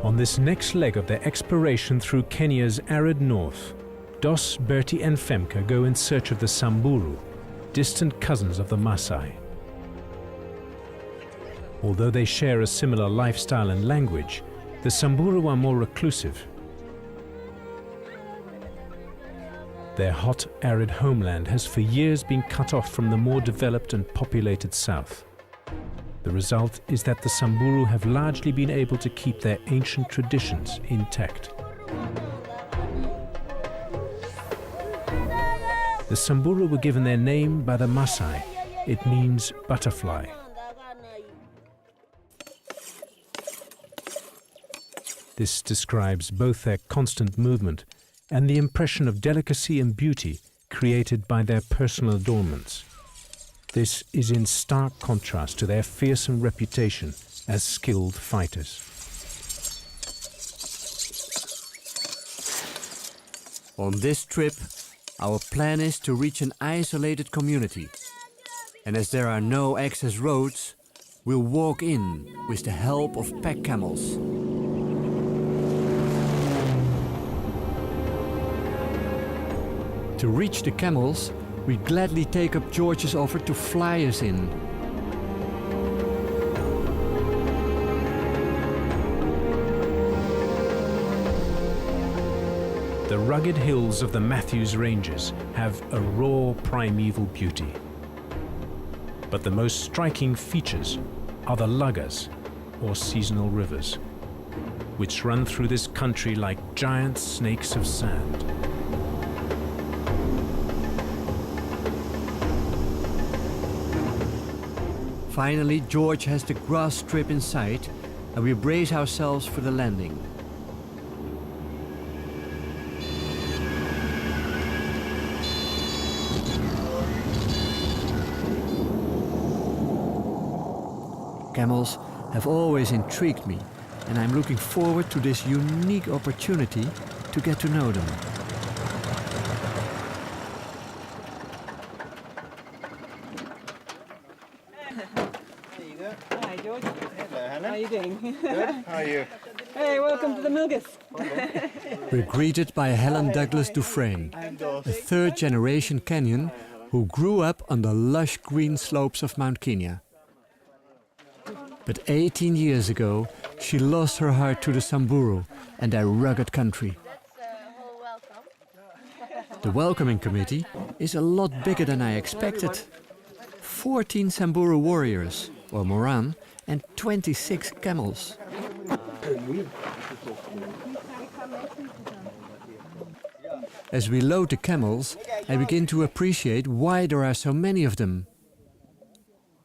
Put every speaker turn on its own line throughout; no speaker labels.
On this next leg of their exploration through Kenya's arid north, Dos, Bertie and Femke go in search of the Samburu, distant cousins of the Maasai. Although they share a similar lifestyle and language, the Samburu are more reclusive. Their hot, arid homeland has for years been cut off from the more developed and populated south. The result is that the Samburu have largely been able to keep their ancient traditions intact. The Samburu were given their name by the Maasai. It means butterfly. This describes both their constant movement and the impression of delicacy and beauty created by their personal adornments. This is in stark contrast to their fearsome reputation as skilled fighters.
On this trip, our plan is to reach an isolated community. And as there are no access roads, we'll walk in with the help of pack camels. To reach the camels, we gladly take up George's offer to fly us in.
The rugged hills of the Matthews Ranges have a raw primeval beauty. But the most striking features are the lagas, or seasonal rivers, which run through this country like giant snakes of sand.
Finally, George has the grass strip in sight, and we brace ourselves for the landing. Camels have always intrigued me, and I'm looking forward to this unique opportunity to get to know them.
Hi, George.
Hello, Helen.
How are you doing?
Good. How are you?
Hey, welcome to the Milgas.
We're greeted by Helen Douglas Dufresne, a third-generation Kenyan who grew up on the lush green slopes of Mount Kenya. But 18 years ago, she lost her heart to the Samburu and their rugged country. The welcoming committee is a lot bigger than I expected. 14 Samburu warriors, or Moran, and 26 camels. As we load the camels, I begin to appreciate why there are so many of them.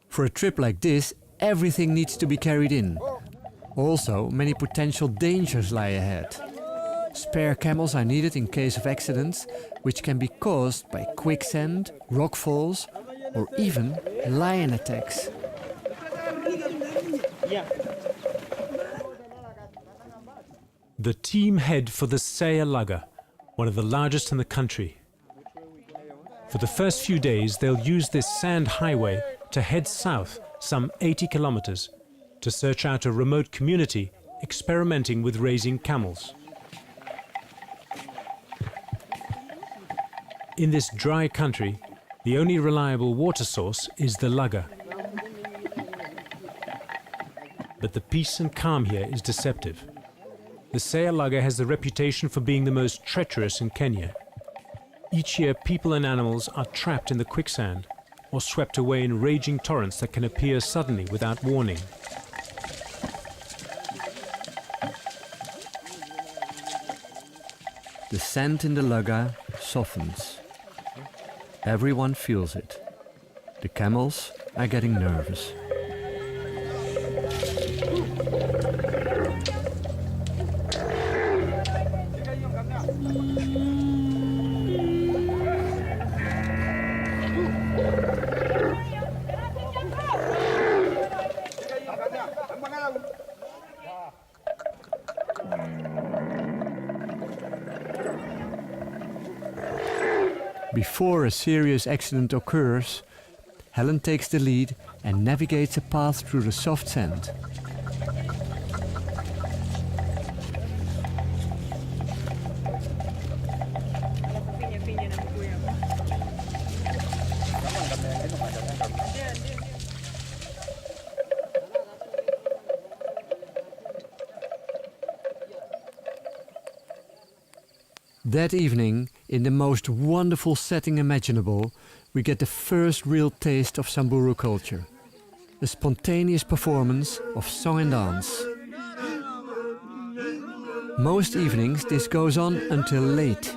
For a trip like this, everything needs to be carried in. Also, many potential dangers lie ahead. Spare camels are needed in case of accidents, which can be caused by quicksand, rockfalls, or even lion attacks.
The team head for the Saya Laga, one of the largest in the country. For the first few days, they'll use this sand highway to head south some 80 kilometers to search out a remote community experimenting with raising camels. In this dry country, the only reliable water source is the Laga. But the peace and calm here is deceptive. The Saya Laga has the reputation for being the most treacherous in Kenya. Each year, people and animals are trapped in the quicksand or swept away in raging torrents that can appear suddenly without warning.
The sand in the Laga softens. Everyone feels it. The camels are getting nervous. Before a serious accident occurs, Helen takes the lead and navigates a path through the soft sand. That evening, in the most wonderful setting imaginable, we get the first real taste of Samburu culture. A spontaneous performance of song and dance. Most evenings this goes on until late.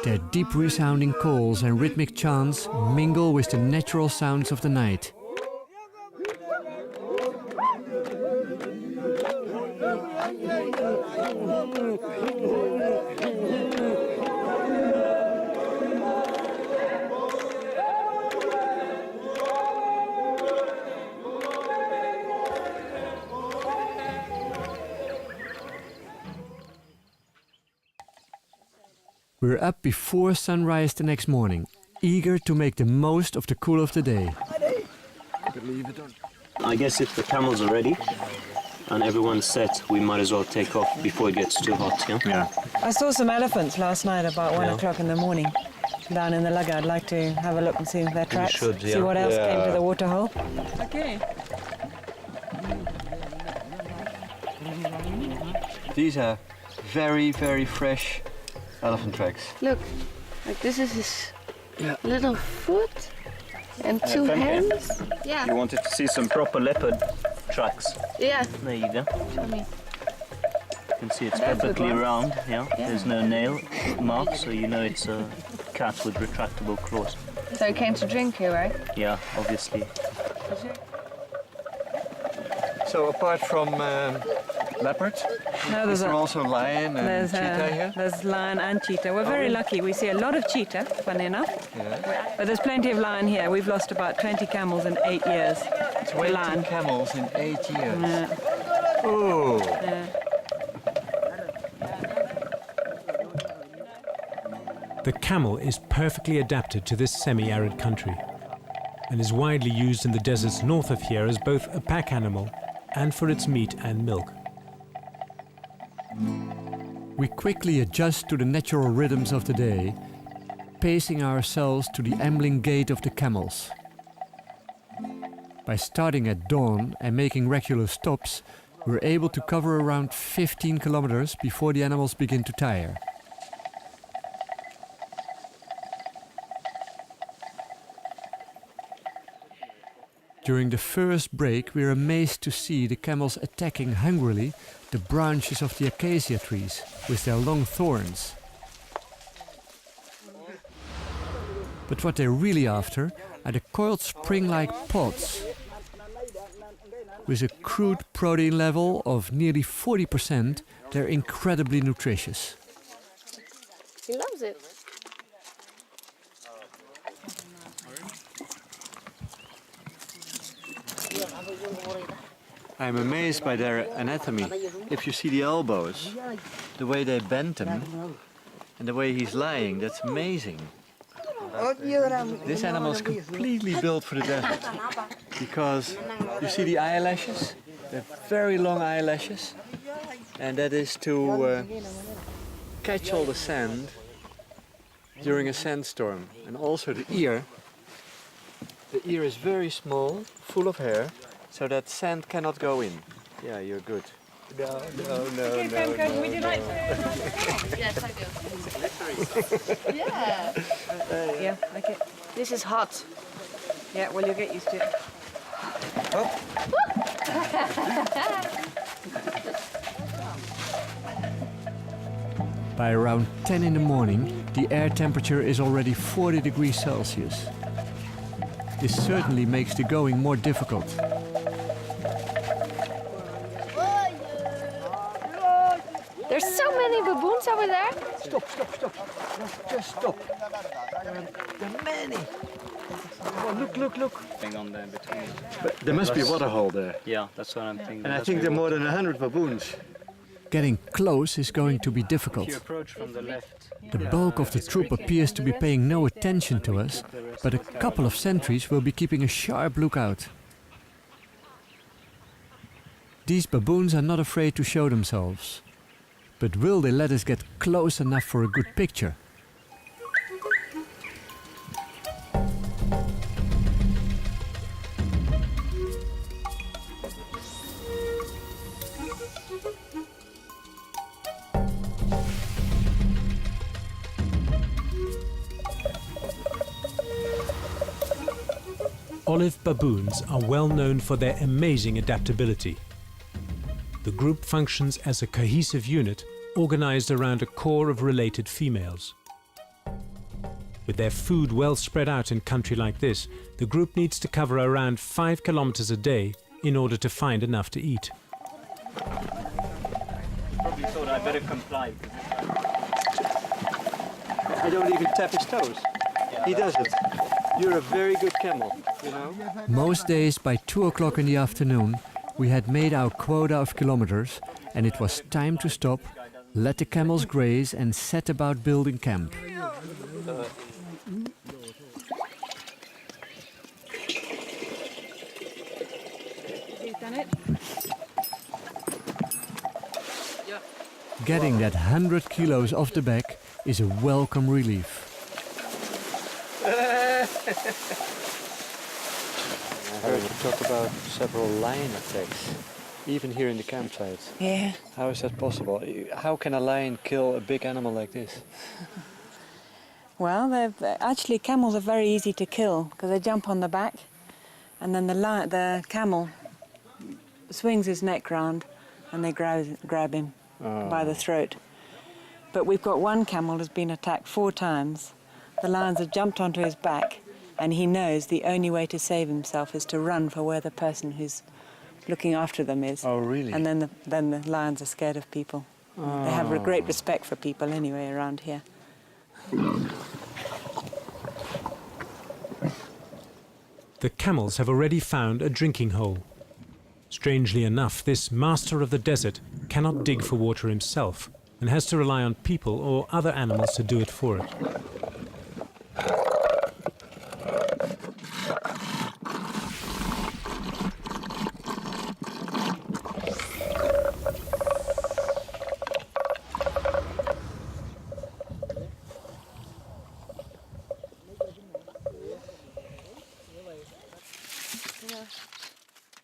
Their deep resounding calls and rhythmic chants mingle with the natural sounds of the night. We're up before sunrise the next morning, eager to make the most of the cool of the day.
Believe it or
I guess if the camels are ready and everyone's set, we might as well take off before it gets too hot, yeah?
Yeah.
I saw some elephants last night about 1
Yeah.
o'clock in the morning down in the lugger. I'd like to have a look and see their tracks.
should,
See
yeah.
what else came to
Yeah.
the waterhole. Okay.
These are very, very fresh elephant tracks.
Look, like this is his little foot and two
Femke.
hands.
You
Yeah,
wanted to see some proper leopard tracks.
yeah.
There you go.
Show me.
You can see it's
That's a good
perfectly
one.
round, yeah?
Yeah.
There's no nail mark, so you know it's a cat with retractable claws.
So he came to drink here, right?
Yeah, obviously.
So apart from leopard,
No,
is
there's
there also lion and
there's,
cheetah here?
there's lion and cheetah. We're very lucky. We see a lot of cheetah, funny enough.
Yeah.
But there's plenty of lion here. We've lost about 20 camels in 8 years.
20
lion.
camels in 8 years.
Yeah.
Oh,
Yeah.
The camel is perfectly adapted to this semi-arid country and is widely used in the deserts north of here as both a pack animal and for its meat and milk.
We quickly adjust to the natural rhythms of the day, pacing ourselves to the ambling gait of the camels. By starting at dawn and making regular stops, we're able to cover around 15 kilometers before the animals begin to tire. During the first break, we're amazed to see the camels attacking hungrily the branches of the acacia trees with their long thorns. But what they're really after are the coiled spring-like pods. With a crude protein level of nearly 40%, they're incredibly nutritious.
He loves it.
I'm amazed by their anatomy. If you see the elbows, the way they bend them, and the way he's lying, that's amazing. This animal is completely built for the desert. Because you see the eyelashes? They're very long eyelashes. And that is to catch all the sand during a sandstorm. And also the ear. The ear is very small, full of hair, so that sand cannot go in. Yeah, you're good. No.
Would you like to?
Yes, I do. Yeah.
Yeah, okay.
This is hot.
Yeah, well, you'll get used to it.
By around 10 in the morning, the air temperature is already 40 degrees Celsius. This certainly makes the going more difficult.
There's so many baboons over there.
Stop. Just stop. There are many. Oh, look.
Thing on there between.
But there must be a water hole there.
Yeah, that's what I'm thinking.
And I think there are more than 100 baboons.
Getting close is going to be
If you
difficult.
approach from the left,
The bulk of the troop appears to be paying no attention to us, but a couple of sentries will be keeping a sharp lookout. These baboons are not afraid to show themselves. But will they let us get close enough for a good picture?
olive baboons are well known for their amazing adaptability. The group functions as a cohesive unit organized around a core of related females. With their food well spread out in country like this, the group needs to cover around 5 kilometers a day in order to find enough to eat.
Probably thought I better comply.
I don't even tap his toes. He does it. You're a very good camel, you know?
Most days by 2 o'clock in the afternoon we had made our quota of kilometers and it was time to stop, let the camels graze and set about building camp. Getting that 100 kilos off the back is a welcome relief.
I heard you talk about several lion attacks, even here in the campsite.
Yeah.
How is that possible? How can a lion kill a big animal like this?
Well, actually camels are very easy to kill because they jump on the back and then the camel swings his neck round and they grab him by the throat. But we've got one camel who's been attacked 4 times. The lions have jumped onto his back and he knows the only way to save himself is to run for where the person who's looking after them is.
Oh, really?
And then the lions are scared of people. They have a great respect for people anyway around here.
The camels have already found a drinking hole. Strangely enough, this master of the desert cannot dig for water himself and has to rely on people or other animals to do it for it.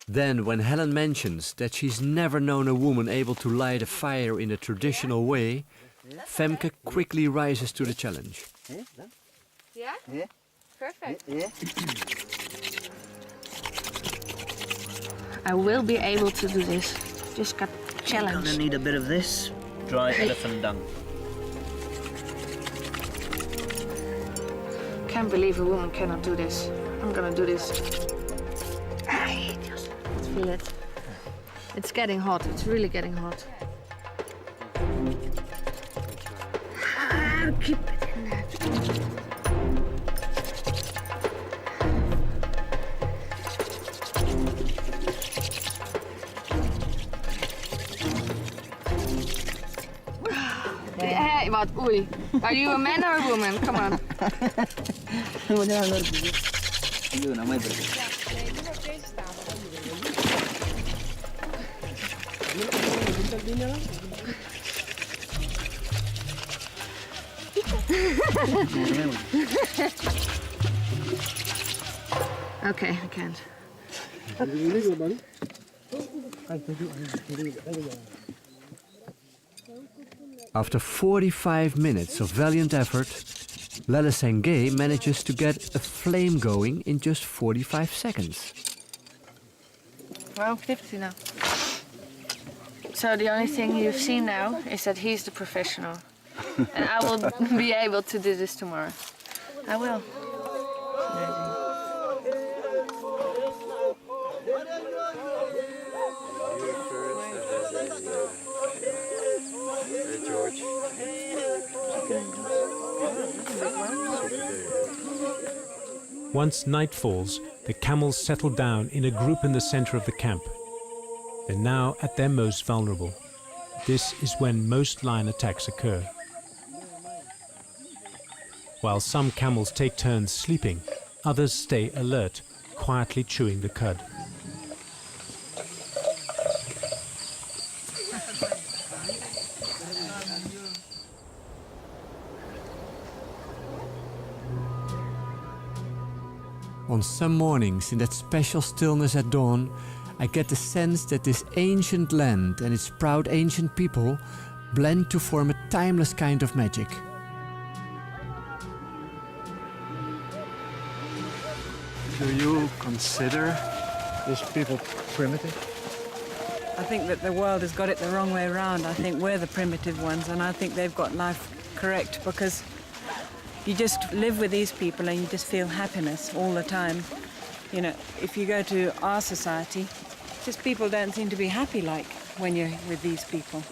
Then, when Helen mentions that she's never known a woman able to light a fire in a traditional way, Femke quickly rises to the challenge.
Yeah? Yeah. Perfect. Yeah. I will be able to do this. Just got challenged.
I'm gonna need a bit of this dry elephant dung.
Can't believe a woman cannot do this. I'm gonna do this. Let's feel it. It's getting hot. It's really getting hot. Keep it in there. Hey, what? Oei. Are you a man or a woman? Come on. Okay, I can't.
After 45 minutes of valiant effort, Lele manages to get a flame going in just 45 seconds.
Waarom knipt hij nou? So the only thing you've seen now is that he's the professional. And I will be able to do this tomorrow. I will.
Once night falls, the camels settle down in a group in the center of the camp. They're now at their most vulnerable. This is when most lion attacks occur. While some camels take turns sleeping, others stay alert, quietly chewing the cud.
On some mornings, in that special stillness at dawn, I get the sense that this ancient land and its proud ancient people blend to form a timeless kind of magic.
Do you consider these people primitive?
I think that the world has got it the wrong way around. I think we're the primitive ones, and I think they've got life correct, because you just live with these people and you just feel happiness all the time. You know, if you go to our society, just people don't seem to be happy like when you're with these people.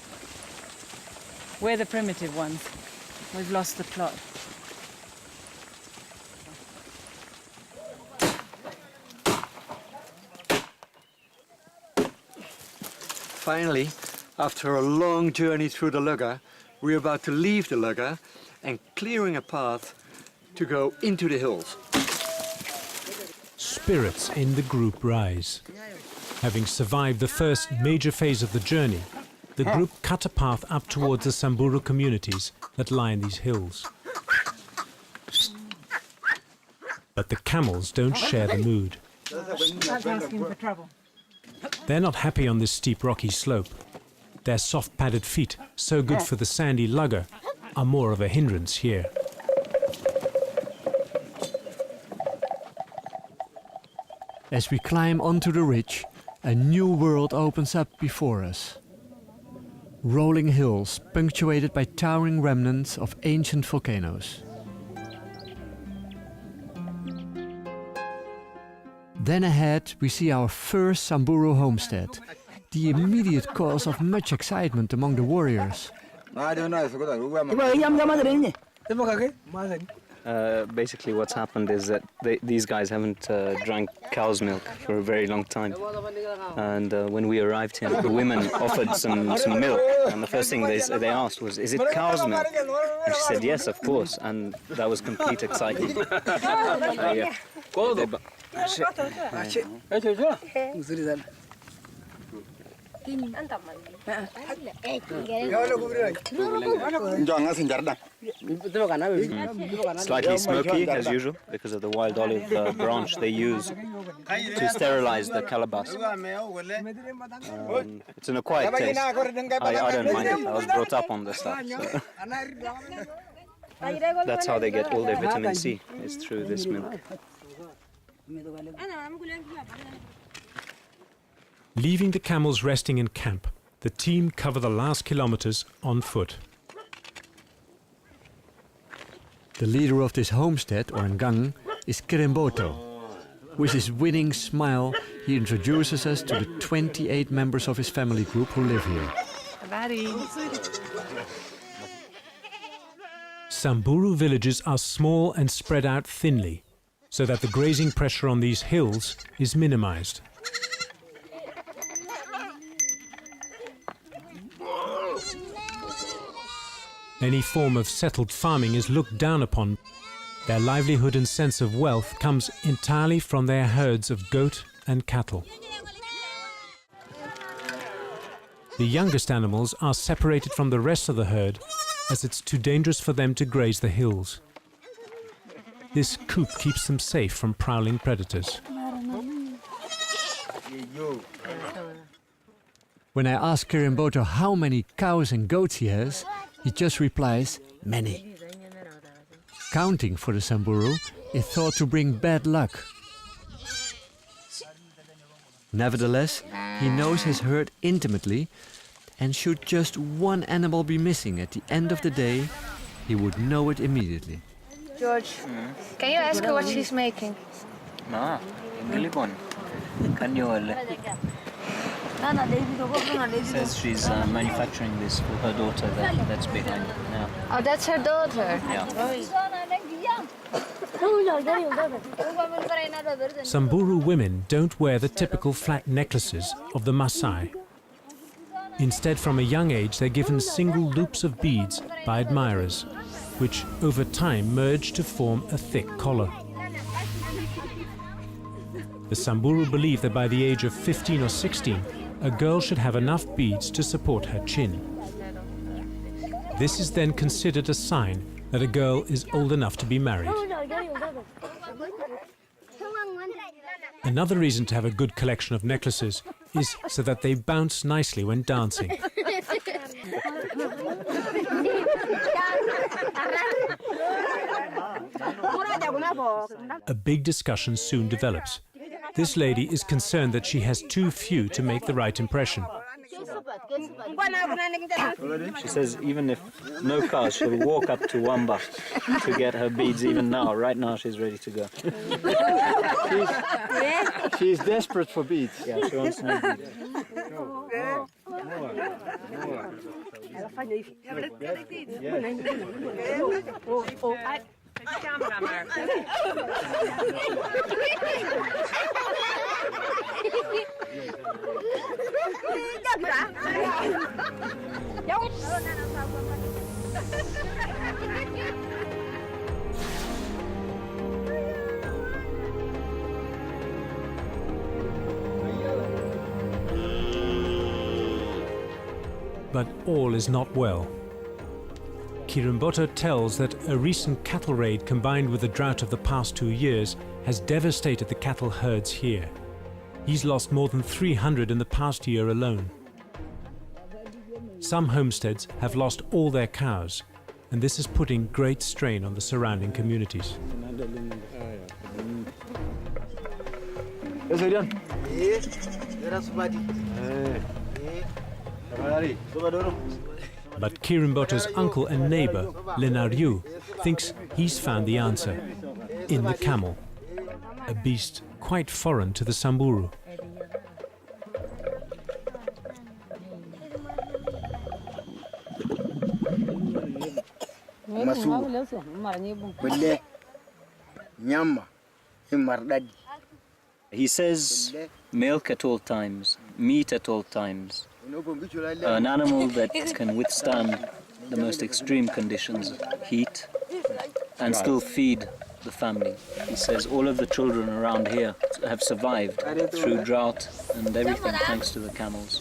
We're the primitive ones. We've lost the plot.
Finally, after a long journey through the lugger, we're about to leave the lugger and clearing a path to go into the hills.
Spirits in the group rise. Having survived the first major phase of the journey, the group cut a path up towards the Samburu communities that line these hills. But the camels don't share the mood. They're not happy on this steep rocky slope. Their soft padded feet, so good for the sandy lugger, are more of a hindrance here.
As we climb onto the ridge, a new world opens up before us. Rolling hills punctuated by towering remnants of ancient volcanoes. Then ahead we see our first Samburu homestead, the immediate cause of much excitement among the warriors.
Basically what's happened is that these guys haven't drank cow's milk for a very long time. And when we arrived here, the women offered some milk, and the first thing they asked was, "Is it cow's milk?" And she said, "Yes, of course," and that was complete excitement. Slightly smoky as usual because of the wild olive branch they use to sterilize the calabash. It's an acquired taste. I don't mind it. I was brought up on this stuff. So. That's how they get all their vitamin C, is through this milk.
Leaving the camels resting in camp, the team cover the last kilometers on foot.
The leader of this homestead, or ngang, is Kirimboto. With his winning smile, he introduces us to the 28 members of his family group who live here.
Samburu villages are small and spread out thinly, so that the grazing pressure on these hills is minimized. Any form of settled farming is looked down upon. Their livelihood and sense of wealth comes entirely from their herds of goat and cattle. The youngest animals are separated from the rest of the herd as it's too dangerous for them to graze the hills. This coop keeps them safe from prowling predators.
When I ask Kirimboto how many cows and goats he has, he just replies, "Many." Counting for the Samburu is thought to bring bad luck. Nevertheless, he knows his herd intimately, and should just one animal be missing at the end of the day, he would know it immediately.
George, can you ask her what she's making?
Says she's manufacturing this for her daughter that's behind now.
Oh, that's her daughter.
Yeah.
Samburu women don't wear the typical flat necklaces of the Maasai. Instead, from a young age, they're given single loops of beads by admirers, which over time merge to form a thick collar. The Samburu believe that by the age of 15 or 16, a girl should have enough beads to support her chin. This is then considered a sign that a girl is old enough to be married. Another reason to have a good collection of necklaces is so that they bounce nicely when dancing. A big discussion soon develops. This lady is concerned that she has too few to make the right impression.
She says even if no cars, she'll walk up to Wamba to get her beads. Even now, right now, she's ready to go.
She's desperate for beads.
Yeah, she wants no beads.
But all is not well. Kirimboto tells that a recent cattle raid combined with the drought of the past 2 years has devastated the cattle herds here. He's lost more than 300 in the past year alone. Some homesteads have lost all their cows, and this is putting great strain on the surrounding communities. But Kirimboto's uncle and neighbor, Lenariu, thinks he's found the answer in the camel, a beast quite foreign to the Samburu.
He says milk at all times, meat at all times. An animal that can withstand the most extreme conditions, heat, and still feed the family. He says all of the children around here have survived through drought and everything thanks to the camels.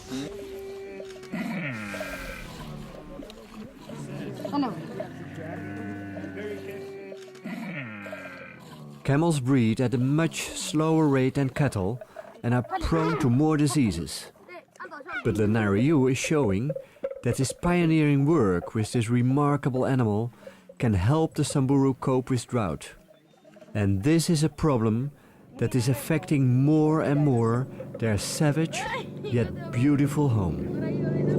Camels breed at a much slower rate than cattle and are prone to more diseases. But Lenariu is showing that his pioneering work with this remarkable animal can help the Samburu cope with drought. And this is a problem that is affecting more and more their savage yet beautiful home.